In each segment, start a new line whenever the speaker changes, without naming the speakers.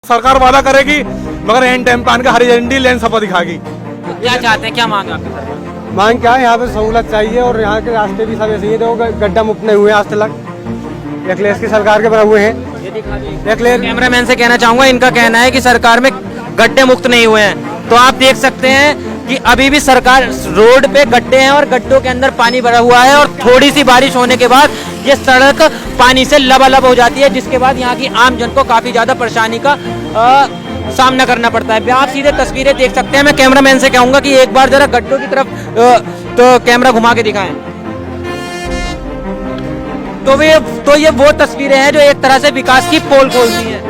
सरकार वादा करेगी मगर एंड टाइम प्लान का हरी झंडी लेन सपा दिखाएगी।
तो क्या चाहते हैं, क्या मांग है आपकी सरकार?
मांग क्या है, यहाँ पे सहूलत चाहिए और यहाँ के रास्ते भी सब ऐसे ही देखो गड्ढा मुक्त नहीं हुए आज तक। अखिलेश की सरकार के बने हुए हैं। अखिलेश
कैमरामैन से कहना चाहूंगा, इनका कहना है कि सरकार में गड्ढे मुक्त नहीं हुए हैं। तो आप देख सकते हैं कि अभी भी सरकार रोड पे गड्ढे हैं और गड्ढों के अंदर पानी भरा हुआ है और थोड़ी सी बारिश होने के बाद ये सड़क पानी से लबालब हो जाती है, जिसके बाद यहाँ की आम जन को काफी ज्यादा परेशानी का सामना करना पड़ता है। आप सीधे तस्वीरें देख सकते हैं। मैं कैमरामैन से कहूंगा कि एक बार जरा गड्ढों की तरफ तो कैमरा घुमा के दिखाएं। तो ये वो तस्वीरें हैं जो एक तरह से विकास की पोल खोलती हैं।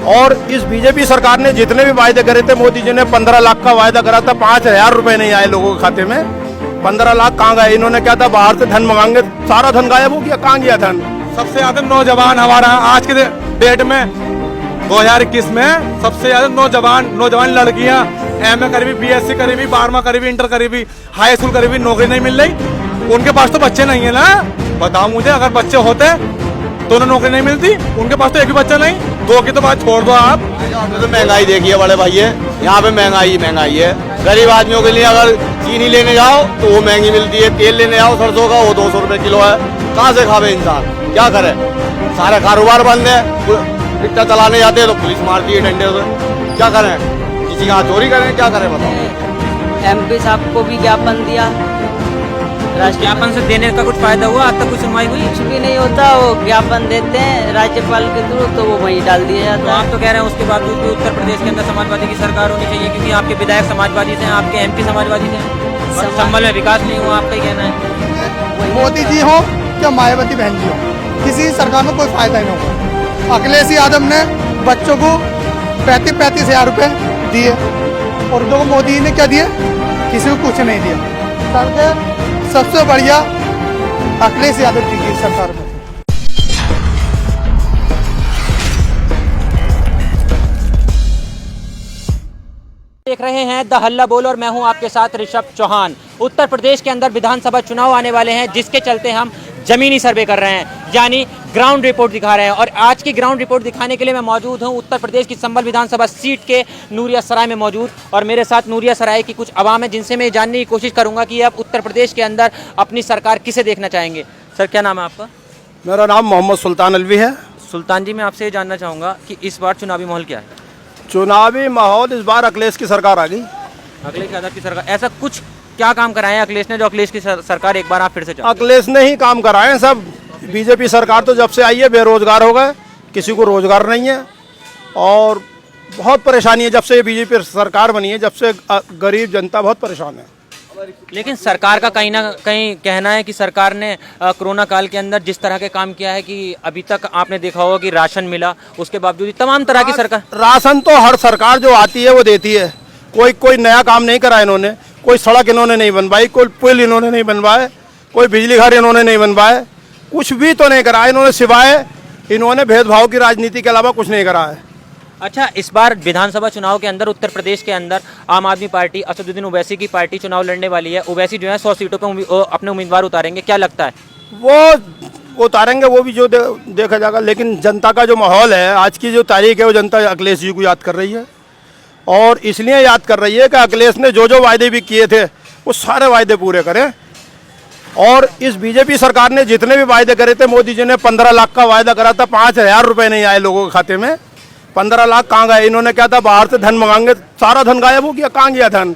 और इस बीजेपी सरकार ने जितने भी वायदे करे थे, मोदी जी ने 15 लाख का वायदा करा था, 5,000 रुपए नहीं आए लोगों के खाते में। 15 लाख कहाँ गए? इन्होंने क्या था, बाहर से धन मंगाएंगे, सारा धन गायब हो गया। कहाँ गया धन?
सबसे ज्यादा नौजवान हमारा आज के डेट में 2021 में सबसे ज्यादा नौजवान लड़कियां एमए करी, बीएससी करी, 12वां करी, इंटर करी, हाई स्कूल करी, नौकरी नहीं मिल रही। उनके पास तो बच्चे नहीं है ना। बताओ मुझे, अगर बच्चे होते तो उन्हें नौकरी नहीं मिलती। उनके पास तो एक भी बच्चा नहीं। दो की तो बात छोड़ दो आप।
तो महंगाई देखिए बड़े भाई, यहाँ पे महंगाई है। गरीब आदमियों के लिए अगर चीनी लेने जाओ तो वो महंगी मिलती है, तेल लेने जाओ सरसों का वो 200 रुपए किलो है। कहाँ से खावे इंसान? क्या करे? सारे कारोबार बंद है। रिक्शा चलाने जाते हैं तो पुलिस मारती है डंडे से। क्या करें? किसी का चोरी करें? क्या करें बताओ?
एमपी साहब को भी ज्ञापन दिया।
ज्ञापन से देने का कुछ फायदा हुआ? अब तक कुछ सुनवाई हुई?
कुछ भी नहीं होता, वो ज्ञापन देते हैं राज्यपाल के थ्रू तो वो वहीं डाल दिया
तो
जाता
आप
है।
तो कह रहे हैं उसके बावजूद भी उत्तर प्रदेश के अंदर समाजवादी की सरकार होनी चाहिए, क्योंकि आपके विधायक समाजवादी से हैं, आपके एमपी समाजवादी से हैं। और संभल में विकास नहीं हुआ, आपका ही कहना है।
मोदी जी हो क्या मायावती बहन जी हो, किसी सरकार में कोई फायदा नहीं होगा। अखिलेश यादव ने बच्चों को 35 हजार रुपए दिए और दो मोदी जी ने क्या दिए? किसी को कुछ नहीं दिया। सड़कें सबसे बढ़िया अखिलेश यादव जी की सरकार में।
देख रहे हैं द हल्ला बोल और मैं हूं आपके साथ ऋषभ चौहान। उत्तर प्रदेश के अंदर विधानसभा चुनाव आने वाले हैं, जिसके चलते हम जमीनी सर्वे कर रहे हैं, यानी ग्राउंड रिपोर्ट दिखा रहे हैं। और आज की ग्राउंड रिपोर्ट दिखाने के लिए मैं मौजूद हूं उत्तर प्रदेश की संभल विधानसभा सीट के नूरिया सराय में मौजूद। और मेरे साथ नूरिया सराय की कुछ आवाम है, जिनसे मैं जानने की कोशिश करूंगा कि अब उत्तर प्रदेश के अंदर अपनी सरकार किसे देखना चाहेंगे। सर, क्या नाम है आपका?
मेरा नाम मोहम्मद सुल्तान अलवी है।
सुल्तान जी, मैं आपसे ये जानना चाहूँगा कि इस बार चुनावी माहौल क्या है?
चुनावी माहौल इस बार अखिलेश की सरकार आ गई।
अखिलेश यादव की सरकार। ऐसा कुछ क्या काम कराए हैं अखिलेश ने जो अखिलेश की सरकार एक बार आप फिर से चाहते हैं?
अखिलेश ने ही काम कराए हैं सब। बीजेपी सरकार तो जब से आई है बेरोजगार हो गए, किसी को रोजगार नहीं है और बहुत परेशानी है। जब से ये बीजेपी सरकार बनी है, जब से गरीब जनता बहुत परेशान है।
लेकिन सरकार का कहीं ना कहीं कहना है कि सरकार ने कोरोना काल के अंदर जिस तरह के काम किया है कि अभी तक आपने देखा होगा कि राशन मिला, उसके बावजूद तमाम तरह की सरकार।
राशन तो हर सरकार जो आती है वो देती है। कोई नया काम नहीं करा इन्होंने। कोई सड़क इन्होंने नहीं बनवाई, कोई पुल इन्होंने नहीं बनवाए, कोई बिजली घर इन्होंने नहीं बनवाए, कुछ भी तो नहीं करा इन्होंने, सिवाय इन्होंने भेदभाव की राजनीति के अलावा कुछ नहीं करा है।
अच्छा, इस बार विधानसभा चुनाव के अंदर उत्तर प्रदेश के अंदर आम आदमी पार्टी, असदुद्दीन ओवैसी की पार्टी चुनाव लड़ने वाली है। ओवैसी जो है 100 सीटों पर अपने उम्मीदवार उतारेंगे, क्या लगता है?
वो उतारेंगे, वो भी जो देखा जाएगा। लेकिन जनता का जो माहौल है, आज की जो तारीख है, वो जनता अखिलेश जी को याद कर रही है। और इसलिए याद कर रही है कि अखिलेश ने जो वायदे भी किए थे वो सारे वायदे पूरे करें। और इस बीजेपी सरकार ने जितने भी वायदे करे थे, मोदी जी ने 15 लाख का वायदा करा था, 5,000 रुपए नहीं आए लोगों के खाते में। 15 लाख कहाँ गए? इन्होंने क्या था, बाहर से धन मंगाएंगे, सारा धन गायब हो गया। कहाँ गया धन?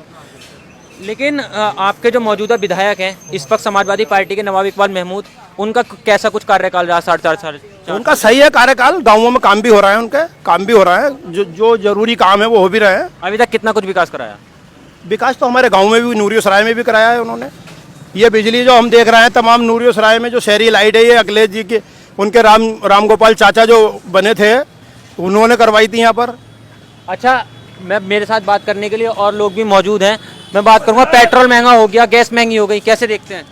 लेकिन आपके जो मौजूदा विधायक हैं इस वक्त समाजवादी पार्टी के नवाब इकबाल महमूद, उनका कैसा कुछ कार्यकाल रहा? 4.5 साल।
उनका सही है कार्यकाल। गाँवों में काम भी हो रहा है, उनके काम भी हो रहा है, जो जरूरी काम है वो हो भी रहे हैं।
अभी तक कितना कुछ विकास कराया?
विकास तो हमारे गाँव में भी, नूरिया सराय में भी कराया है उन्होंने। ये बिजली जो हम देख रहे हैं तमाम नूरिया सराय में जो शहरी लाइट है, ये अखिलेश जी के उनके राम गोपाल चाचा जो बने थे उन्होंने करवाई थी यहाँ पर।
अच्छा, मेरे साथ बात करने के लिए और लोग भी मौजूद हैं। मैं बात करूंगा, पेट्रोल महंगा हो गया, गैस महंगी हो गई, कैसे देखते हैं?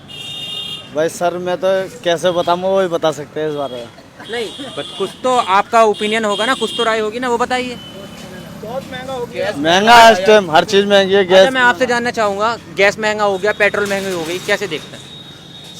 भाई सर, मैं तो कैसे बताऊँ, वो ही बता सकते हैं इस बारे में।
नहीं, कुछ तो आपका ओपिनियन होगा ना, कुछ तो राय होगी ना, वो बताइए।
महंगा है इस टाइम, हर चीज महंगी है। गैस।
अच्छा, मैं आपसे जानना चाहूँगा, गैस महंगा हो गया, पेट्रोल महंगी हो गई, कैसे देखते हैं?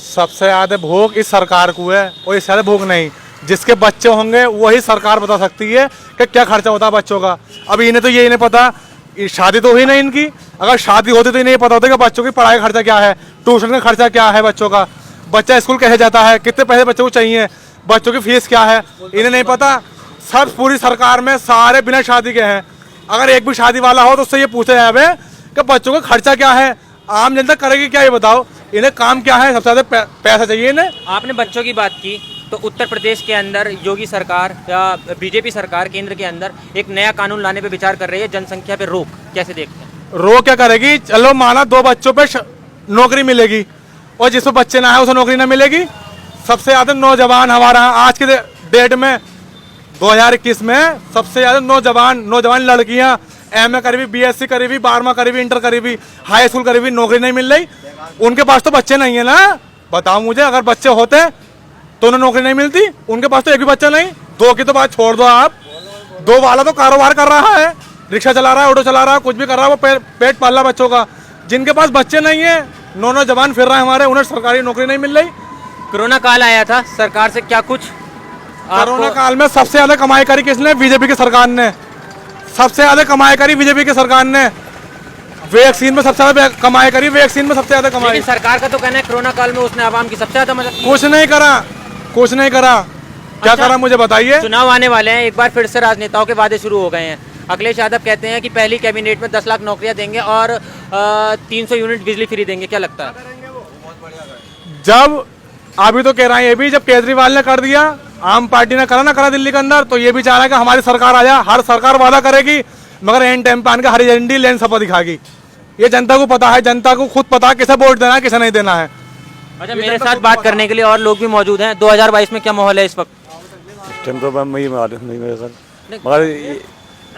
सबसे ज्यादा भोग इस सरकार को है और इससे ज्यादा भोग नहीं। जिसके बच्चे होंगे वही सरकार बता सकती है कि क्या खर्चा होता है बच्चों का। अभी इन्हें तो यही नहीं पता, ये शादी तो हुई नहीं इनकी, अगर शादी होती तो इन्हें पता होता कि बच्चों की पढ़ाई का खर्चा क्या है, ट्यूशन का खर्चा क्या है, बच्चों का बच्चा स्कूल कैसे जाता है, कितने पैसे बच्चों को चाहिए, बच्चों की फीस क्या है, इन्हें नहीं पता। सब पूरी सरकार में सारे बिना शादी के हैं। अगर एक भी शादी वाला हो तो उससे ये पूछा जाए कि बच्चों का खर्चा क्या है, आम जनता करेगी क्या, ये बताओ। इन्हें काम क्या है, सबसे ज्यादा पैसा चाहिए इन्हें।
आपने बच्चों की बात की तो उत्तर प्रदेश के अंदर योगी सरकार या बीजेपी सरकार केंद्र के अंदर एक नया कानून लाने पे विचार कर रही है, जनसंख्या पे रोक, कैसे देखते हैं?
रोक क्या करेगी, चलो माना 2 बच्चों पे नौकरी मिलेगी और जिसको बच्चे ना है उसे नौकरी ना मिलेगी। सबसे ज्यादा नौजवान हमारा आज के डेट में 2021 में सबसे ज्यादा नौजवान लड़कियां एमए करी हुई, बीएससी करी हुई, 12वां करी हुई, इंटर करी हुई, हाई स्कूल करी हुई, नौकरी नहीं मिल रही। उनके पास तो बच्चे नहीं है ना, बताओ मुझे। अगर बच्चे होते तो उन्हें नौकरी नहीं मिलती, उनके पास तो एक भी बच्चा नहीं। 2 की तो बात छोड़ दो आप, 2 वाला तो कारोबार कर रहा है, रिक्शा चला रहा है, ऑटो चला रहा है, कुछ भी कर रहा है, वो पेट पाल रहा है बच्चों का। जिनके पास बच्चे नहीं है, नौजवान फिर रहे हैं हमारे, उन्हें सरकारी नौकरी नहीं मिल रही।
कोरोना काल आया था, सरकार से क्या कुछ
कोरोना काल में सबसे ज्यादा कमाई करी किसने? बीजेपी की सरकार ने। सबसे ज्यादा कमाई करी बीजेपी की सरकार ने। वैक्सीन में सबसे ज्यादा कमाई करी, वैक्सीन में सबसे ज्यादा कमाई।
लेकिन सरकार का तो कहना है कोरोना काल में उसने आवाम की सबसे ज्यादा मदद की।
कुछ नहीं करा, कुछ नहीं करा। क्या
अच्छा,
करा मुझे बताइए।
चुनाव आने वाले हैं, एक बार फिर से राजनेताओं के वादे शुरू हो गए हैं। अखिलेश यादव कहते हैं कि पहली कैबिनेट में 10 लाख नौकरियां देंगे और 300 यूनिट बिजली फ्री देंगे, क्या लगता है?
जब अभी तो कह रहा है ये भी, जब केजरीवाल ने कर दिया, आम पार्टी ने करा ना करा दिल्ली के अंदर, तो ये भी चाह रहा है कि हमारी सरकार आ जाए। हर सरकार वादा करेगी मगर एंड टाइम पे आने हरी झंडी लेन सपा दिखाएगी। ये जनता को पता है, जनता को खुद पता है किसे वोट देना है, किसे नहीं देना है।
अच्छा, मेरे साथ बात करने के लिए और लोग भी मौजूद हैं। 2022 में क्या माहौल है इस वक्त?
मगर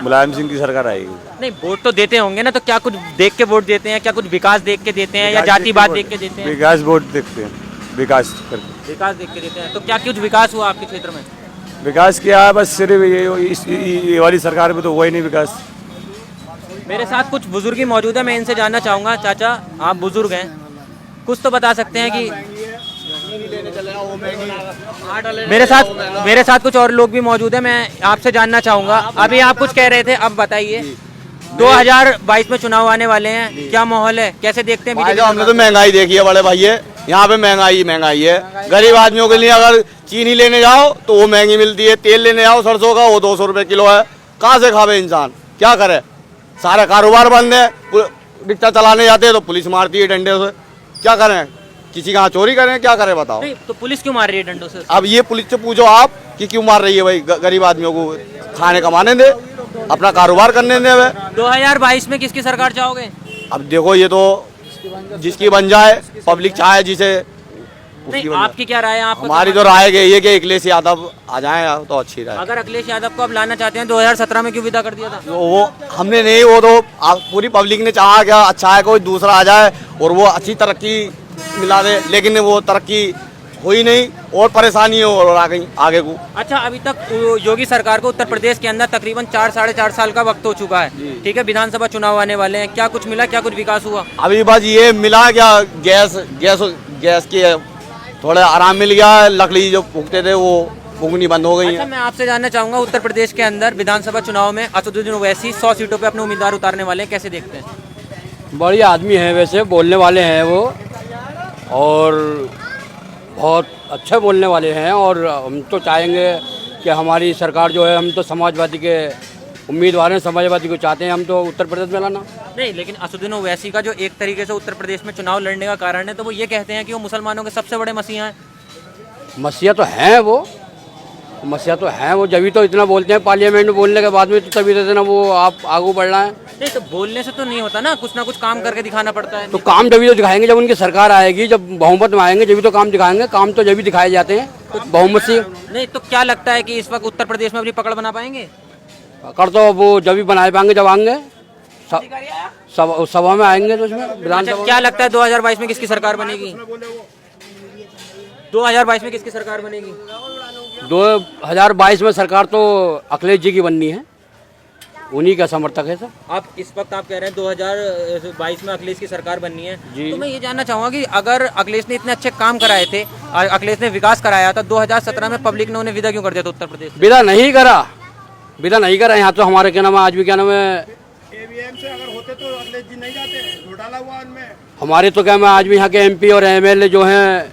मुलायम सिंह की सरकार आएगी।
नहीं, वोट तो देते होंगे ना, तो क्या कुछ देख के वोट देते हैं? क्या कुछ विकास देख के देते हैं या जातिवाद देख के देते हैं?
विकास वोट देखते हैं, विकास करके।
विकास देख के देते हैं। तो क्या कुछ विकास हुआ आपके क्षेत्र में?
विकास किया है बस सिर्फ ये वाली सरकार में तो हुआ ही नहीं विकास।
मेरे साथ कुछ बुजुर्ग ही मौजूद है, मैं इनसे जानना चाहूँगा। चाचा, आप बुजुर्ग हैं, कुछ तो बता सकते हैं कि मेरे साथ कुछ और लोग भी मौजूद हैं, मैं आपसे जानना चाहूँगा। अभी आप कुछ कह रहे थे, अब बताइए। 2022 में चुनाव आने वाले हैं, क्या माहौल है, कैसे देखते हैं?
भाई हमने तो महंगाई देखी है बड़े भाई, यहाँ पे महंगाई है। गरीब आदमियों के लिए अगर चीनी लेने जाओ तो वो महंगी मिलती है, तेल लेने जाओ सरसों का वो 200 रुपए किलो है। कहाँ से खावे इंसान, क्या करे? सारे कारोबार बंद है। रिक्शा चलाने जाते हैं तो पुलिस मारती है डंडे से, क्या करें? किसी का चोरी करें, क्या करें बताओ?
नहीं, तो पुलिस क्यों मार रही है डंडों से?
अब ये पुलिस से पूछो आप कि क्यों मार रही है भाई? गरीब आदमियों को खाने कमाने दे, अपना कारोबार करने दे।
2022 में किसकी सरकार चाहोगे?
अब देखो ये तो जिसकी बन जाए, पब्लिक चाहे जिसे।
नहीं, आपकी क्या राय है? आप
हमारी तो राय यही है कि अखिलेश यादव आ जाए तो अच्छी राय।
अगर अखिलेश यादव को अब लाना चाहते हैं, 2017 में क्यों विदा कर दिया था?
वो हमने नहीं, वो तो पूरी पब्लिक ने चाहा क्या अच्छा है कोई दूसरा आ जाए और वो अच्छी तरक्की मिला दे, लेकिन वो तरक्की हुई नहीं और परेशानी हो और आगे को।
अच्छा, अभी तक योगी सरकार को उत्तर प्रदेश के अंदर तकरीबन 4-4.5 साल का वक्त हो चुका है, ठीक है? विधानसभा चुनाव आने वाले हैं, क्या कुछ मिला, क्या कुछ विकास हुआ?
अभी बस ये मिला क्या, गैस की थोड़ा आराम मिल गया, लकड़ी जो फूकते थे वो फूकनी बंद हो गई
अच्छा, मैं आपसे जानना चाहूंगा, उत्तर प्रदेश के अंदर विधानसभा चुनाव में असदुद्दीन ओवैसी 100 सीटों पे अपने उम्मीदवार उतारने वाले हैं, कैसे देखते हैं?
बढ़िया आदमी है, वैसे बोलने वाले हैं वो, और बहुत अच्छे बोलने वाले हैं। और हम तो चाहेंगे कि हमारी सरकार जो है, हम तो समाजवादी के उम्मीदवार हैं, समाजवादी को चाहते हैं हम तो उत्तर प्रदेश में लाना।
नहीं, लेकिन असदुद्दीन ओवैसी का जो एक तरीके से उत्तर प्रदेश में चुनाव लड़ने का कारण है, तो वो ये कहते हैं कि वो मुसलमानों के सबसे बड़े मसीहा हैं।
मसीहा तो हैं वो, मसीहा तो हैं वो, जब भी तो इतना बोलते हैं पार्लियामेंट में, बोलने के बाद में तो तभी देते ना वो आप आगे बढ़ रहे हैं।
नहीं, तो बोलने से तो नहीं होता ना, कुछ ना कुछ काम करके दिखाना पड़ता है।
तो काम जब भी तो दिखाएंगे जब उनकी सरकार आएगी, जब बहुमत में आएंगे जब भी तो काम दिखाएंगे। काम तो जब भी दिखाए जाते हैं तो बहुमत से।
नहीं, तो क्या लगता है कि इस वक्त उत्तर प्रदेश में अपनी पकड़ बना पाएंगे?
कर तो वो जब भी बनाए पाएंगे जब आएंगे सभा में आएंगे तो उसमें विधानसभा।
अच्छा, क्या लगता है 2022 में किसकी सरकार बनेगी? 2022 में किसकी सरकार बनेगी?
2022 में सरकार तो अखिलेश जी की बननी है। उन्हीं का समर्थक है सर।
आप इस वक्त आप कह रहे हैं 2022 में अखिलेश की सरकार बननी है,
जी।
तो मैं ये जानना चाहूंगा कि अगर अखिलेश ने इतने अच्छे काम कराए थे, अखिलेश ने विकास कराया था, 2017 में पब्लिक ने उन्हें विदा क्यों कर दिया था उत्तर प्रदेश से?
विदा नहीं करा यहाँ तो हमारे क्या नाम है, आज भी क्या नाम है,
ईवीएम से अगर होते तो अखिलेश जी नहीं जाते, घोटाला हुआ उनमें।
हमारे तो क्या मैं आज भी यहाँ के MP और MLA जो हैं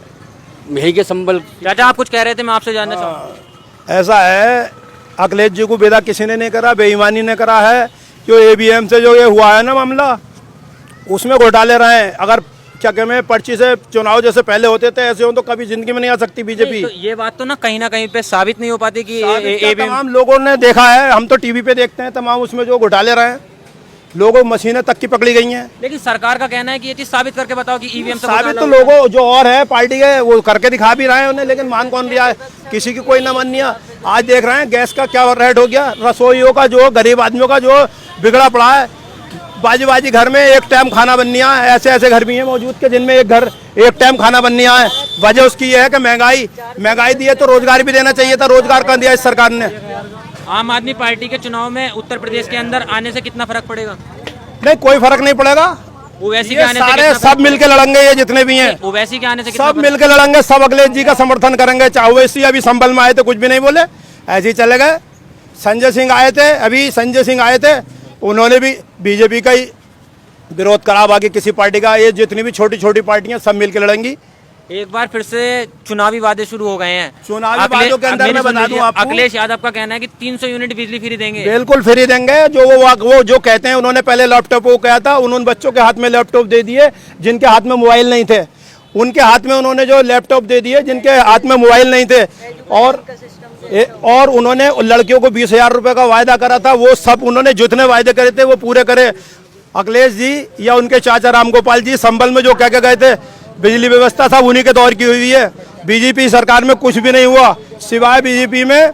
यही के संबल।
चाचा आप कुछ कह रहे थे, मैं आपसे जानना चाहूँगा।
ऐसा है, अखिलेश जी को विदा किसी ने नहीं करा, बेईमानी ने करा है। जो ईवीएम से जो ये हुआ है ना मामला, उसमें घोटाले रहे हैं। अगर क्या कहते हैं, पर्ची से चुनाव जैसे पहले होते थे ऐसे हो तो कभी जिंदगी में नहीं आ सकती बीजेपी।
तो ये बात तो ना कहीं पे साबित नहीं हो पाती कि
तमाम लोगों ने देखा है, हम तो टीवी पे देखते हैं, तमाम उसमें जो घोटाले रहे हैं, लोगों मशीनें तक की पकड़ी गई हैं।
लेकिन सरकार का कहना है कि ये चीज साबित करके बताओ कि ईवीएम से
साबित तो लोगों जो और है पार्टी के वो करके दिखा भी रहे हैं उन्हें, लेकिन मान कौन रहा है, किसी की कोई न मानिया। आज देख रहे हैं गैस का क्या रेट हो गया, रसोइयों का जो गरीब आदमियों का जो बिगड़ा पड़ा है। बाजी घर में एक टाइम खाना बननिया है, ऐसे ऐसे घर भी हैं मौजूद के जिनमें एक टाइम खाना बननिया है। वजह उसकी ये है कि महंगाई दी है, तो रोजगार भी देना चाहिए था, रोजगार कहाँ दिया इस सरकार ने।
आम आदमी पार्टी के चुनाव में उत्तर प्रदेश के अंदर आने से कितना फर्क पड़ेगा?
नहीं, कोई फर्क नहीं पड़ेगा।
ओवैसी
ये सारे सब मिलके लड़ेंगे, ये जितने भी हैं
ओवैसी के आने से
सब मिलके लड़ेंगे, सब अखिलेश जी का समर्थन करेंगे। चाहे ओवैसी अभी संभल में आए थे कुछ भी नहीं बोले, ऐसे ही चले गए। संजय सिंह आए थे, उन्होंने भी बीजेपी का ही विरोध करा, बाकी किसी पार्टी का। ये जितनी भी छोटी छोटी पार्टियां सब मिलके लड़ेंगी।
एक बार फिर से चुनावी वादे शुरू हो गए हैं।
चुनावी वादों के अंदर मैं बता दूं आपको,
अखिलेश यादव का कहना है कि 300 यूनिट बिजली फ्री देंगे।
बिल्कुल फ्री देंगे। जो वो जो कहते हैं, उन्होंने पहले लैपटॉप को कहा था, उन्होंने बच्चों के हाथ में लैपटॉप दे दिए जिनके हाथ में मोबाइल नहीं थे, उनके हाथ में उन्होंने जो लैपटॉप दे दिए जिनके हाथ में मोबाइल नहीं थे। और उन्होंने लड़कियों को 20,000 रुपए का वायदा करा था, वो सब उन्होंने जितने वायदे करे थे वो पूरे करे। अखिलेश जी या उनके चाचा रामगोपाल जी संभल में जो कह के गए थे बिजली व्यवस्था सब उन्हीं के दौर की हुई है। बीजेपी सरकार में कुछ भी नहीं हुआ, सिवाय बीजेपी में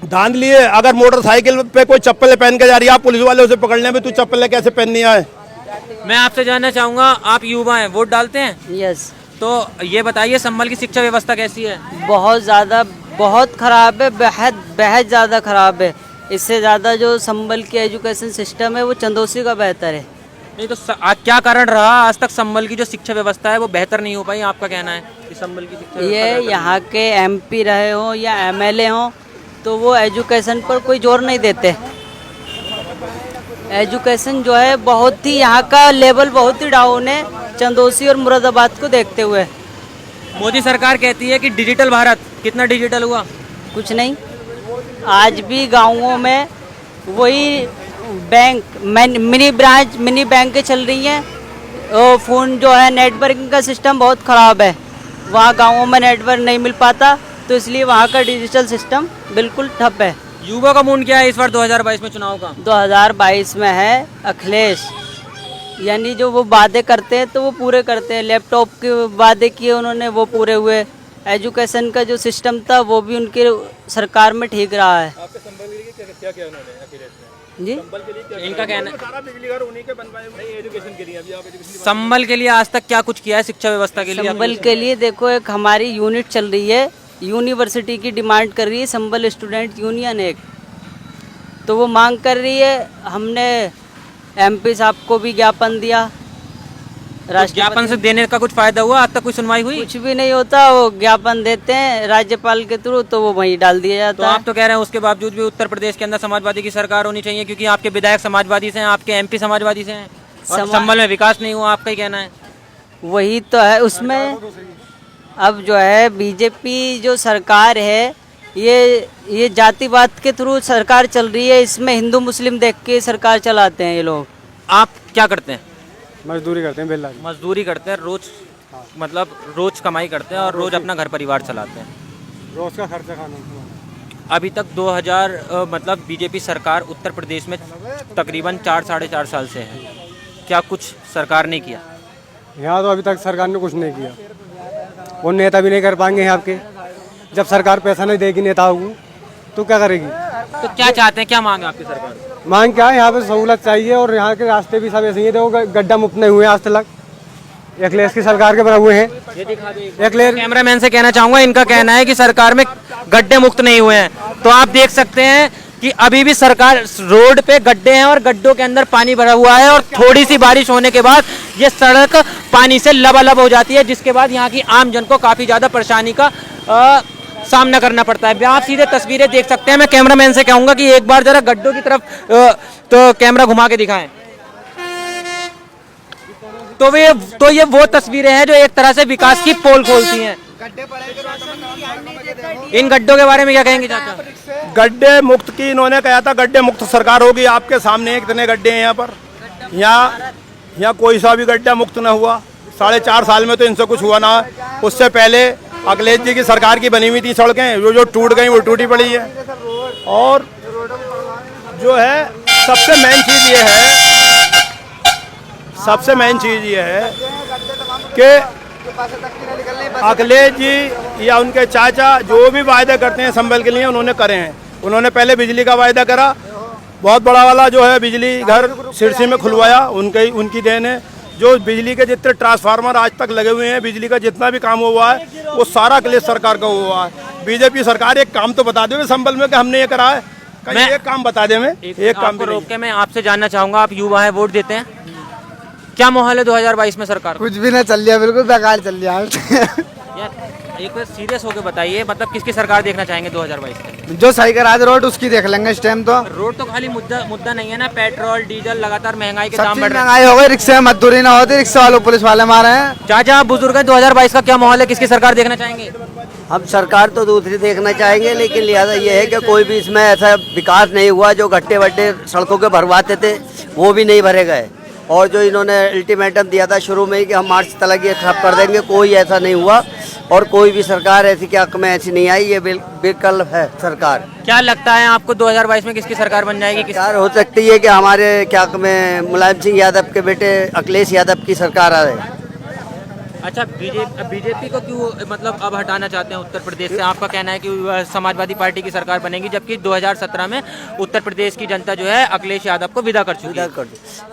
धांधली है। अगर मोटरसाइकिल पे कोई चप्पल पहन के जा रही है, आप पुलिस वाले उसे पकड़ने में, तू चप्पल कैसे पहननी है।
मैं आपसे जानना चाहूंगा, आप युवा हैं, वोट डालते हैं?
यस।
तो ये बताइए संभल की शिक्षा व्यवस्था कैसी है?
बहुत ज़्यादा, बहुत ख़राब है, बेहद ज़्यादा ख़राब है। इससे ज़्यादा जो संभल की एजुकेशन सिस्टम है वो चंदौसी का बेहतर है।
नहीं तो क्या कारण रहा आज तक संभल की जो शिक्षा व्यवस्था है वो बेहतर नहीं हो पाई? आपका कहना है कि संभल की शिक्षा
ये यहाँ के MP रहे हों या MLA हों तो वो एजुकेशन पर कोई जोर नहीं देते। एजुकेशन जो है बहुत ही, यहाँ का लेवल बहुत ही डाउन है चंदौसी और मुरादाबाद को देखते हुए।
मोदी सरकार कहती है कि डिजिटल भारत, कितना डिजिटल हुआ?
कुछ नहीं। आज भी गाँवों में वही बैंक, मिनी बैंक चल रही हैं। वो फ़ोन जो है, नेटवर्किंग का सिस्टम बहुत ख़राब है, वहाँ गाँवों में नेटवर्क नहीं मिल पाता, तो इसलिए वहाँ का डिजिटल सिस्टम बिल्कुल ठप है।
युवा का मूड क्या है इस बार 2022 में चुनाव का?
2022 में है अखिलेश, यानी जो वो वादे करते हैं तो वो पूरे करते हैं। लैपटॉप के वादे किए उन्होंने, वो पूरे हुए। एजुकेशन का जो सिस्टम था वो भी उनके सरकार में ठीक रहा है।
आपके संभल के लिए क्या क्या उन्होंने अखिलेश ने?
जी,
संभल के लिए क्या
इनका कहना है
सारा बिजली घर उन्हीं के बनवाए हुए हैं, एजुकेशन के लिए। अभी आप एजुकेशन
संभल के लिए आज तक क्या कुछ किया है शिक्षा व्यवस्था के लिए?
संभल के लिए देखो, एक हमारी यूनिट चल रही है, यूनिवर्सिटी की डिमांड कर रही है संभल स्टूडेंट यूनियन एक, तो वो मांग कर रही है। हमने MP साहब को भी ज्ञापन दिया।
तो ज्ञापन से देने का कुछ फायदा हुआ? आज तक कोई सुनवाई हुई?
कुछ भी नहीं होता, वो ज्ञापन देते हैं राज्यपाल के थ्रू तो वो वहीं डाल दिया जाता
तो
है।
आप तो कह रहे हैं उसके बावजूद भी उत्तर प्रदेश के अंदर समाजवादी की सरकार होनी चाहिए, क्योंकि आपके विधायक समाजवादी से हैं, आपके MP समाजवादी से हैं, और संभल में विकास नहीं हुआ, आपका ही कहना है।
वही तो है उसमें। अब जो है बीजेपी जो सरकार है, ये जातिवाद के थ्रू सरकार चल रही है, इसमें हिंदू मुस्लिम देख के सरकार चलाते हैं ये लोग।
आप क्या करते हैं?
मजदूरी करते हैं, बेला
मजदूरी करते हैं, रोज मतलब रोज कमाई करते हैं और रोज अपना घर परिवार चलाते हैं।
रोज का खर्चा खाना।
अभी तक 2000 मतलब बीजेपी सरकार उत्तर प्रदेश में तकरीबन 4-4.5 साल से है, क्या कुछ सरकार ने किया?
यहाँ तो अभी तक सरकार ने कुछ नहीं किया, वो नेता भी नहीं कर पाएंगे यहाँ के। जब सरकार पैसा नहीं देगी नेताओं को तो क्या करेगी?
तो क्या चाहते हैं, क्या मांग है आपकी सरकार?
मांग क्या है, यहाँ पे सहूलत चाहिए, और यहाँ के रास्ते भी सब ऐसे ही, देखो गड्ढा मुक्त नहीं हुए आज तक, अखिलेश की सरकार के बने हुए हैं। अखिलेश
कैमरामैन से कहना चाहूंगा, इनका कहना है कि सरकार में गड्ढे मुक्त नहीं हुए हैं। तो आप देख सकते हैं कि अभी भी सरकार रोड पे गड्ढे हैं और गड्ढों के अंदर पानी भरा हुआ है और थोड़ी सी बारिश होने के बाद ये सड़क पानी से लबालब हो जाती है, जिसके बाद यहाँ की आम जन को काफी ज्यादा परेशानी का सामना करना पड़ता है। आप सीधे तस्वीरें देख सकते हैं। मैं कैमरामैन से कहूंगा कि एक बार जरा गड्ढों की तरफ तो कैमरा घुमा के दिखाएं। तो ये वो तस्वीरें हैं जो एक तरह से विकास की पोल खोलती हैं। इन गड्ढों के बारे में क्या कहेंगे चाचा?
गड्ढे मुक्त की इन्होंने कहा था, गड्ढे मुक्त सरकार होगी। आपके सामने कितने गड्ढे हैं यहाँ पर। यहाँ कोई सा भी गड्ढा मुक्त न हुआ। 4.5 साल में तो इनसे कुछ हुआ ना। उससे पहले अखिलेश जी की सरकार की बनी हुई थी सड़कें, जो टूट गई वो टूटी पड़ी है। और जो है सबसे मेन चीज़ ये है कि अखिलेश जी या उनके चाचा जो भी वायदे करते हैं संभल के लिए उन्होंने करे हैं। उन्होंने पहले बिजली का वायदा करा, बहुत बड़ा वाला जो है बिजली घर सिरसी में खुलवाया, उनकी देन है। जो बिजली के जितने ट्रांसफार्मर आज तक लगे हुए हैं, बिजली का जितना भी काम हुआ है वो सारा अखिलेश सरकार का हुआ है। बीजेपी सरकार एक काम तो बता दे संभल में कि हमने ये करा है, कहीं एक काम बता दे। मैं एक काम
को रोक के मैं आपसे जानना चाहूंगा, आप युवा हैं, वोट देते हैं, क्या माहौल है 2022 में सरकार?
कुछ भी नहीं चल रहा, बिल्कुल बेकार चल रहा है।
यार एक बार सीरियस होकर बताइए, मतलब किसकी सरकार देखना चाहेंगे 2022 में?
जो सही करा दे रोड उसकी देख लेंगे इस टाइम। तो
रोड तो खाली मुद्दा नहीं है ना, पेट्रोल डीजल लगातार महंगाई के दाम बढ़ रहे हैं।
महंगाई हो गई, रिक्शा में मजदूरी ना होती, रिक्शा वालों पुलिस वाले मारे हैं।
चाचा आप बुजुर्ग हैं, 2022 का क्या माहौल है, किसकी सरकार देखना चाहेंगे?
हम सरकार तो दूसरी देखना चाहेंगे, लेकिन लिहाजा ये है कि कोई भी इसमें ऐसा विकास नहीं हुआ। जो गड्ढे वड्ढे सड़कों के भरवाते थे वो भी नहीं भरे गए, और जो इन्होंने अल्टीमेटम दिया था शुरू में ही कि हम मार्च तक ये ठप कर देंगे, कोई ऐसा नहीं हुआ। और कोई भी सरकार ऐसी क्या में ऐसी नहीं आई, ये विकल्प है सरकार।
क्या लगता है आपको 2022 में किसकी सरकार बन जाएगी?
सरकार हो सकती है कि हमारे क्या में मुलायम सिंह यादव के बेटे अखिलेश यादव की सरकार आ रही।
अच्छा, बीजेपी को क्यों मतलब अब हटाना चाहते हैं उत्तर प्रदेश से? आपका कहना है कि समाजवादी पार्टी की सरकार बनेगी, जबकि 2017 में उत्तर प्रदेश की जनता जो है अखिलेश यादव को विदा कर चुकी है।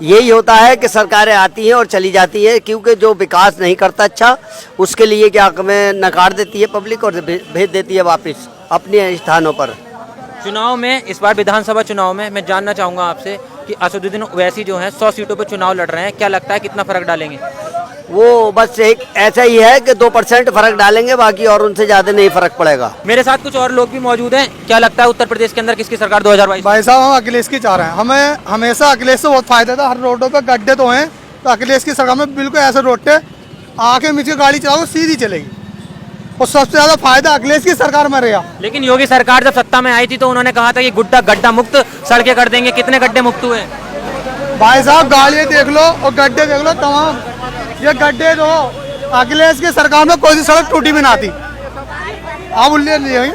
यही होता है कि सरकारें आती हैं और चली जाती है, क्योंकि जो विकास नहीं करता अच्छा उसके लिए क्या में नकार देती है पब्लिक और भेज देती है वापस अपने स्थानों पर।
चुनाव में इस बार विधानसभा चुनाव में मैं जानना चाहूँगा आपसे कि असदुद्दीन ओवैसी जो है 100 सीटों पर चुनाव लड़ रहे हैं, क्या लगता है कितना फर्क डालेंगे?
वो बस एक ऐसा ही है कि 2% फर्क डालेंगे, बाकी और उनसे ज्यादा नहीं फर्क पड़ेगा।
मेरे साथ कुछ और लोग भी मौजूद हैं, क्या लगता है उत्तर प्रदेश के अंदर किसकी सरकार 2022?
भाई साहब हम अखिलेश की चाह रहे हैं। हमें हमेशा अखिलेश से बहुत फायदा था। हर रोडों पे गड्ढे तो हैं, तो अखिलेश की सरकार में बिल्कुल ऐसे रोड पे आके नीचे गाड़ी चलाओ सीधी चलेगी, और सबसे ज्यादा फायदा अखिलेश की सरकार में रहेगा।
लेकिन योगी सरकार जब सत्ता में आई थी तो उन्होंने कहा था कि गड्ढा मुक्त सड़कें कर देंगे। कितने गड्ढे मुक्त हुए?
भाई साहब गाड़ियाँ देख लो और गड्ढे देख लो, तमाम ये गड्ढे दो। अखिलेश की सरकार में कोई सी सड़क टूटी भी ना थी। आप उल्लेख लिए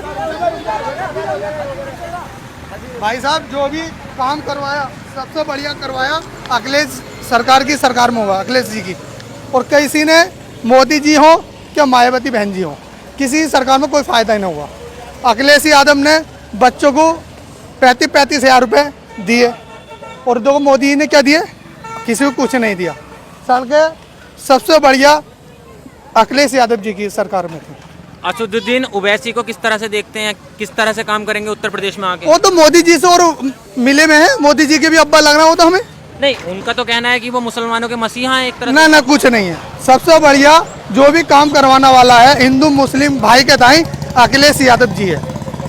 भाई साहब, जो भी काम करवाया सबसे बढ़िया करवाया अखिलेश सरकार की सरकार में हुआ, अखिलेश जी की। और किसी ने मोदी जी हो क्या मायावती बहन जी हो, किसी सरकार में कोई फायदा ही नहीं हुआ। अखिलेश यादव ने बच्चों को 35 हज़ार रुपये दिए, और दो मोदी जी ने क्या दिए, किसी को कुछ नहीं दिया। साल के सबसे बढ़िया अखिलेश यादव जी की सरकार में थी।
असदुद्दीन ओवैसी को किस तरह से देखते हैं, किस तरह से काम करेंगे उत्तर प्रदेश में आके?
वो तो मोदी जी से और मिले में है, मोदी जी के भी अब्बा लग रहा हो तो हमें
नहीं। उनका तो कहना है कि वो मुसलमानों के मसीहा हैं एक तरह
ना कुछ नहीं है। सबसे बढ़िया जो भी काम करवाने वाला है हिंदू मुस्लिम भाई के ताई अखिलेश यादव जी है,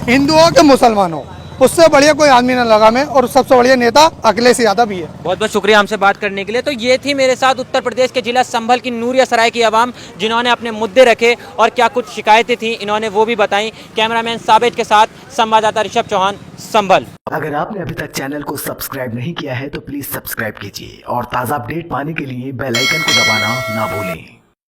हिंदू हो कि मुसलमान हो, उससे बढ़िया कोई आदमी न लगा में। और सबसे बढ़िया नेता अखिलेश यादव ही है।
बहुत बहुत शुक्रिया हमसे बात करने के लिए। तो ये थी मेरे साथ उत्तर प्रदेश के जिला संभल की नूरिया सराय की आवाम, जिन्होंने अपने मुद्दे रखे और क्या कुछ शिकायतें थी इन्होंने वो भी बताई। कैमरामैन साबित के साथ संवाददाता ऋषभ चौहान, संभल।
अगर आपने अभी तक चैनल को सब्सक्राइब नहीं किया है तो प्लीज सब्सक्राइब कीजिए, और ताज़ा अपडेट पाने के लिए बेल आइकन को दबाना ना भूलें।